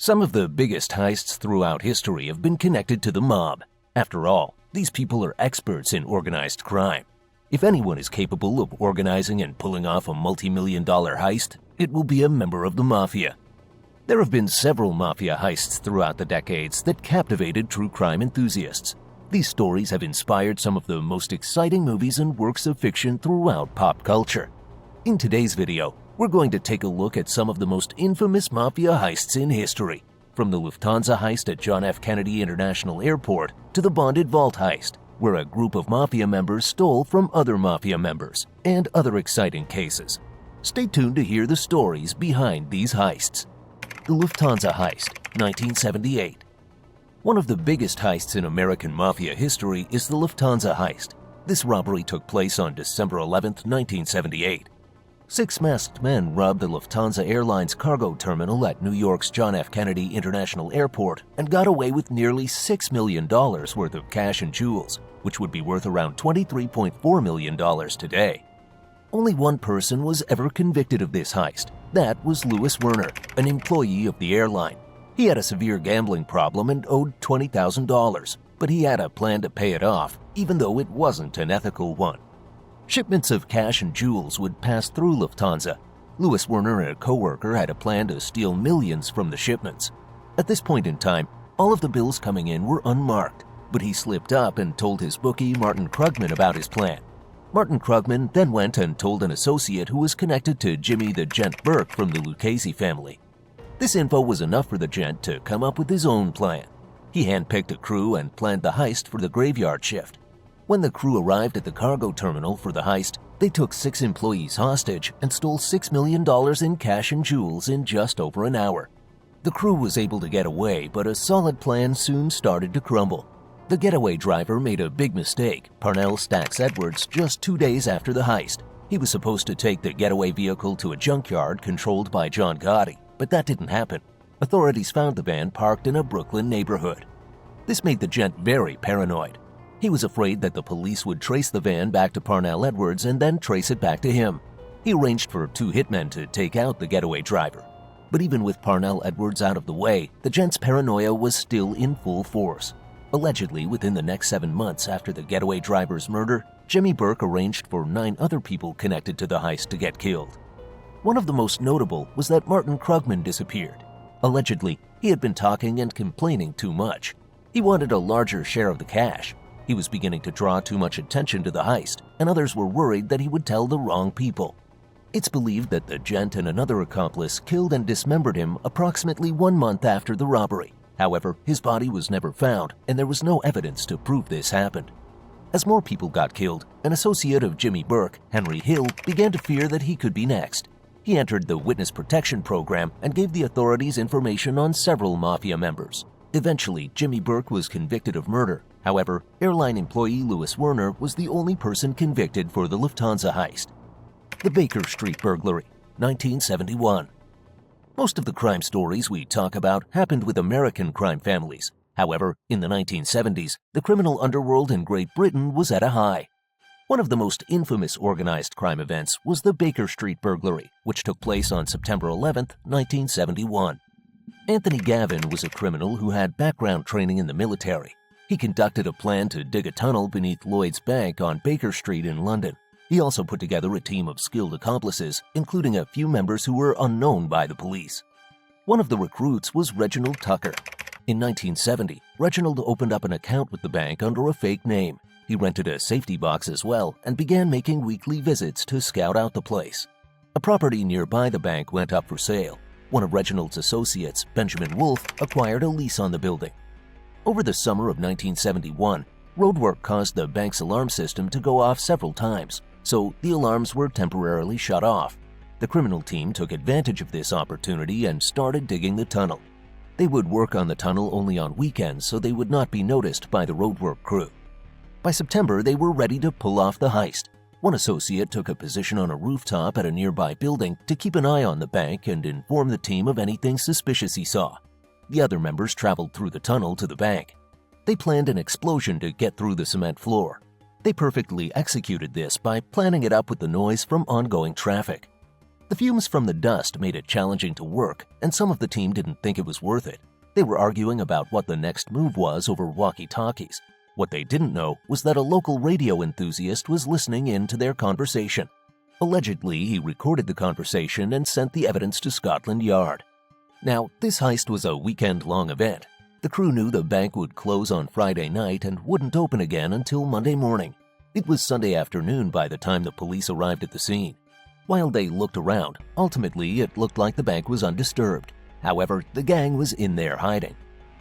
Some of the biggest heists throughout history have been connected to the mob. After all, these people are experts in organized crime. If anyone is capable of organizing and pulling off a multi-million-dollar heist, it will be a member of the Mafia. There have been several Mafia heists throughout the decades that captivated true crime enthusiasts. These stories have inspired some of the most exciting movies and works of fiction throughout pop culture. In today's video, we're going to take a look at some of the most infamous Mafia heists in history, from the Lufthansa Heist at John F. Kennedy International Airport to the Bonded Vault Heist, where a group of Mafia members stole from other Mafia members, and other exciting cases. Stay tuned to hear the stories behind these heists. The Lufthansa Heist, 1978. One of the biggest heists in American Mafia history is the Lufthansa Heist. This robbery took place on December 11, 1978. 6 masked men robbed the Lufthansa Airlines cargo terminal at New York's John F. Kennedy International Airport and got away with nearly $6 million worth of cash and jewels, which would be worth around $23.4 million today. Only one person was ever convicted of this heist. That was Louis Werner, an employee of the airline. He had a severe gambling problem and owed $20,000, but he had a plan to pay it off, even though it wasn't an ethical one. Shipments of cash and jewels would pass through Lufthansa. Louis Werner and a co-worker had a plan to steal millions from the shipments. At this point in time, all of the bills coming in were unmarked, but he slipped up and told his bookie Martin Krugman about his plan. Martin Krugman then went and told an associate who was connected to Jimmy the Gent Burke from the Lucchese family. This info was enough for the gent to come up with his own plan. He handpicked a crew and planned the heist for the graveyard shift. When the crew arrived at the cargo terminal for the heist, they took 6 employees hostage and stole $6 million in cash and jewels in just over an hour. The crew was able to get away, but a solid plan soon started to crumble. The getaway driver made a big mistake, Parnell Stacks Edwards, just 2 days after the heist. He was supposed to take the getaway vehicle to a junkyard controlled by John Gotti, but that didn't happen. Authorities found the van parked in a Brooklyn neighborhood. This made the gent very paranoid. He was afraid that the police would trace the van back to Parnell Edwards and then trace it back to him. He arranged for 2 hitmen to take out the getaway driver. But even with Parnell Edwards out of the way, the gent's paranoia was still in full force. Allegedly, within the next 7 months after the getaway driver's murder, Jimmy Burke arranged for 9 other people connected to the heist to get killed. One of the most notable was that Martin Krugman disappeared. Allegedly, he had been talking and complaining too much. He wanted a larger share of the cash. He was beginning to draw too much attention to the heist, and others were worried that he would tell the wrong people. It's believed that the gent and another accomplice killed and dismembered him approximately 1 month after the robbery. However, his body was never found, and there was no evidence to prove this happened. As more people got killed, an associate of Jimmy Burke, Henry Hill, began to fear that he could be next. He entered the Witness Protection Program and gave the authorities information on several Mafia members. Eventually, Jimmy Burke was convicted of murder. However, airline employee Louis Werner was the only person convicted for the Lufthansa heist. The Baker Street burglary, 1971. Most of the crime stories we talk about happened with American crime families. However, in the 1970s, the criminal underworld in Great Britain was at a high. One of the most infamous organized crime events was the Baker Street burglary, which took place on September 11, 1971. Anthony Gavin was a criminal who had background training in the military. He conducted a plan to dig a tunnel beneath Lloyd's Bank on Baker Street in London. He also put together a team of skilled accomplices, including a few members who were unknown by the police. One of the recruits was Reginald Tucker. In 1970, Reginald opened up an account with the bank under a fake name. He rented a safety box as well and began making weekly visits to scout out the place. A property nearby the bank went up for sale. One of Reginald's associates, Benjamin Wolfe, acquired a lease on the building. Over the summer of 1971, roadwork caused the bank's alarm system to go off several times, so the alarms were temporarily shut off. The criminal team took advantage of this opportunity and started digging the tunnel. They would work on the tunnel only on weekends so they would not be noticed by the roadwork crew. By September, they were ready to pull off the heist. One associate took a position on a rooftop at a nearby building to keep an eye on the bank and inform the team of anything suspicious he saw. The other members traveled through the tunnel to the bank. They planned an explosion to get through the cement floor. They perfectly executed this by planning it up with the noise from ongoing traffic. The fumes from the dust made it challenging to work, and some of the team didn't think it was worth it. They were arguing about what the next move was over walkie-talkies. What they didn't know was that a local radio enthusiast was listening in to their conversation. Allegedly, he recorded the conversation and sent the evidence to Scotland Yard. Now, this heist was a weekend-long event. The crew knew the bank would close on Friday night and wouldn't open again until Monday morning. It was Sunday afternoon by the time the police arrived at the scene. While they looked around, ultimately it looked like the bank was undisturbed. However, the gang was in there hiding.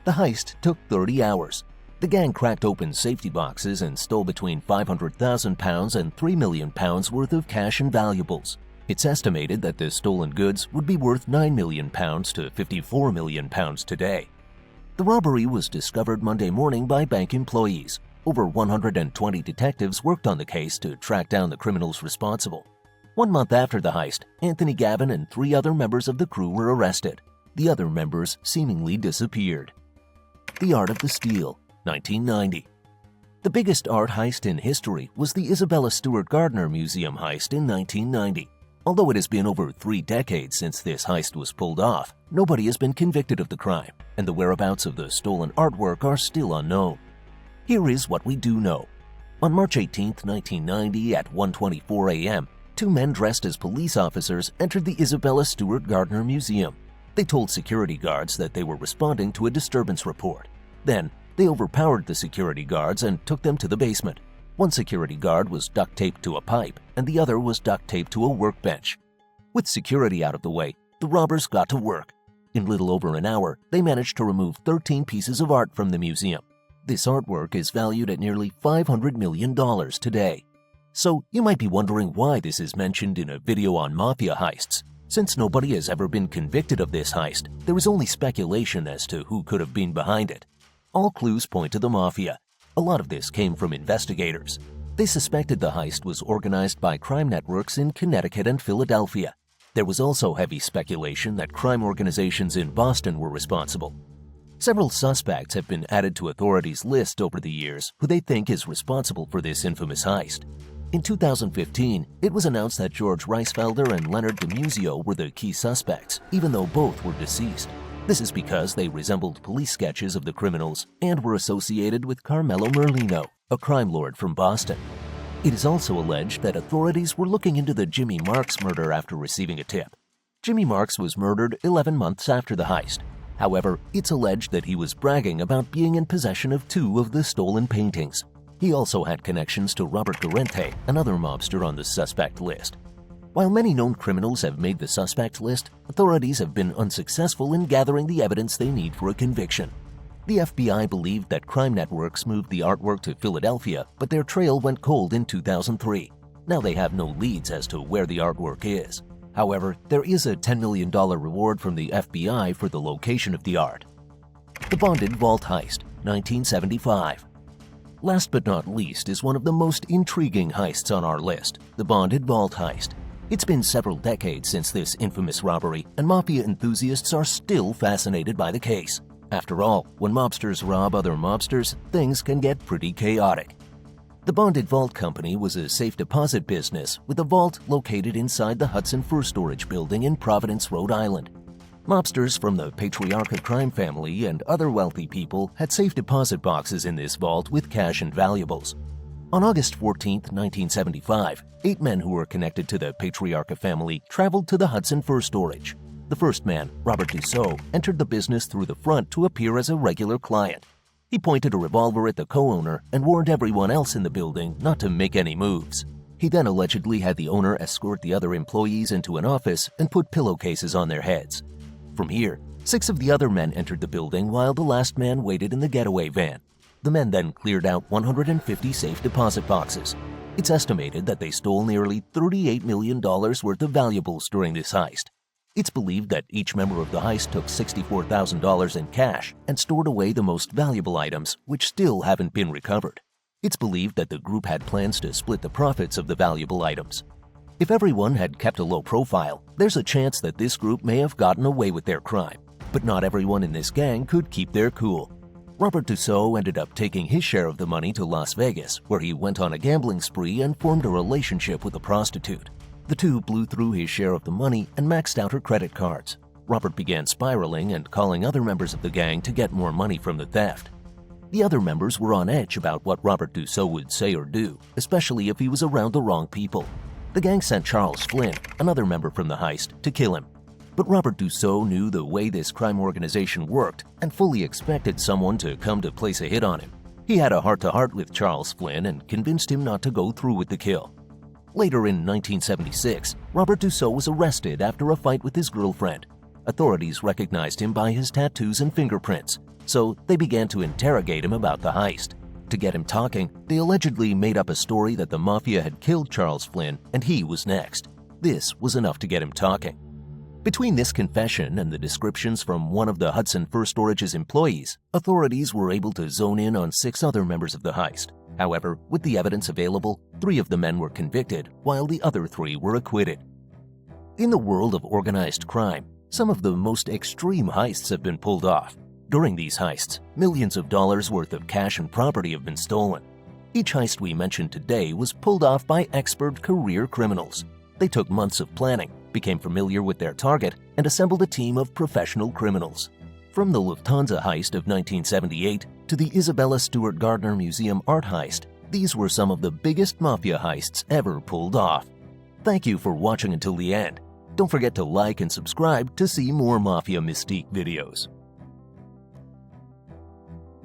The heist took 30 hours. The gang cracked open safety boxes and stole between £500,000 and £3 million worth of cash and valuables. It's estimated that the stolen goods would be worth £9 million to £54 million today. The robbery was discovered Monday morning by bank employees. Over 120 detectives worked on the case to track down the criminals responsible. 1 month after the heist, Anthony Gavin and 3 other members of the crew were arrested. The other members seemingly disappeared. The Art of the Steal, 1990. The biggest art heist in history was the Isabella Stewart Gardner Museum heist in 1990. Although it has been over 3 decades since this heist was pulled off, nobody has been convicted of the crime, and the whereabouts of the stolen artwork are still unknown. Here is what we do know. On March 18, 1990 at 1:24 a.m., 2 men dressed as police officers entered the Isabella Stewart Gardner Museum. They told security guards that they were responding to a disturbance report. Then, they overpowered the security guards and took them to the basement. One security guard was duct-taped to a pipe, and the other was duct-taped to a workbench. With security out of the way, the robbers got to work. In little over an hour, they managed to remove 13 pieces of art from the museum. This artwork is valued at nearly $500 million today. So, you might be wondering why this is mentioned in a video on Mafia heists. Since nobody has ever been convicted of this heist, there is only speculation as to who could have been behind it. All clues point to the Mafia. A lot of this came from investigators. They suspected the heist was organized by crime networks in Connecticut and Philadelphia. There was also heavy speculation that crime organizations in Boston were responsible. Several suspects have been added to authorities' list over the years who they think is responsible for this infamous heist. In 2015, it was announced that George Reisfelder and Leonard DiMuzio were the key suspects, even though both were deceased. This is because they resembled police sketches of the criminals and were associated with Carmelo Merlino, a crime lord from Boston. It is also alleged that authorities were looking into the Jimmy Marks murder after receiving a tip. Jimmy Marks was murdered 11 months after the heist. However, it's alleged that he was bragging about being in possession of 2 of the stolen paintings. He also had connections to Robert Durante, another mobster on the suspect list. While many known criminals have made the suspect list, authorities have been unsuccessful in gathering the evidence they need for a conviction. The FBI believed that crime networks moved the artwork to Philadelphia, but their trail went cold in 2003. Now they have no leads as to where the artwork is. However, there is a $10 million reward from the FBI for the location of the art. The Bonded Vault Heist, 1975. Last but not least is one of the most intriguing heists on our list, the Bonded Vault Heist. It's been several decades since this infamous robbery, and Mafia enthusiasts are still fascinated by the case. After all, when mobsters rob other mobsters, things can get pretty chaotic. The Bonded Vault Company was a safe deposit business with a vault located inside the Hudson Fur Storage Building in Providence, Rhode Island. Mobsters from the Patriarcha crime family and other wealthy people had safe deposit boxes in this vault with cash and valuables. On August 14, 1975, 8 men who were connected to the Patriarcha family traveled to the Hudson Fur Storage. The first man, Robert Dussault, entered the business through the front to appear as a regular client. He pointed a revolver at the co-owner and warned everyone else in the building not to make any moves. He then allegedly had the owner escort the other employees into an office and put pillowcases on their heads. From here, 6 of the other men entered the building while the last man waited in the getaway van. The men then cleared out 150 safe deposit boxes. It's estimated that they stole nearly $38 million worth of valuables during this heist. It's believed that each member of the heist took $64,000 in cash and stored away the most valuable items, which still haven't been recovered. It's believed that the group had plans to split the profits of the valuable items. If everyone had kept a low profile, there's a chance that this group may have gotten away with their crime. But not everyone in this gang could keep their cool. Robert Dussault ended up taking his share of the money to Las Vegas, where he went on a gambling spree and formed a relationship with a prostitute. The two blew through his share of the money and maxed out her credit cards. Robert began spiraling and calling other members of the gang to get more money from the theft. The other members were on edge about what Robert Dussault would say or do, especially if he was around the wrong people. The gang sent Charles Flynn, another member from the heist, to kill him. But Robert Dussault knew the way this crime organization worked and fully expected someone to come to place a hit on him. He had a heart-to-heart with Charles Flynn and convinced him not to go through with the kill. Later in 1976, Robert Dussault was arrested after a fight with his girlfriend. Authorities recognized him by his tattoos and fingerprints, so they began to interrogate him about the heist. To get him talking, they allegedly made up a story that the Mafia had killed Charles Flynn and he was next. This was enough to get him talking. Between this confession and the descriptions from one of the Hudson First Storage's employees, authorities were able to zone in on 6 other members of the heist. However, with the evidence available, 3 of the men were convicted, while the other 3 were acquitted. In the world of organized crime, some of the most extreme heists have been pulled off. During these heists, millions of dollars worth of cash and property have been stolen. Each heist we mentioned today was pulled off by expert career criminals. They took months of planning, became familiar with their target, and assembled a team of professional criminals. From the Lufthansa Heist of 1978 to the Isabella Stewart Gardner Museum art heist, these were some of the biggest Mafia heists ever pulled off. Thank you for watching until the end. Don't forget to like and subscribe to see more Mafia Mystique videos.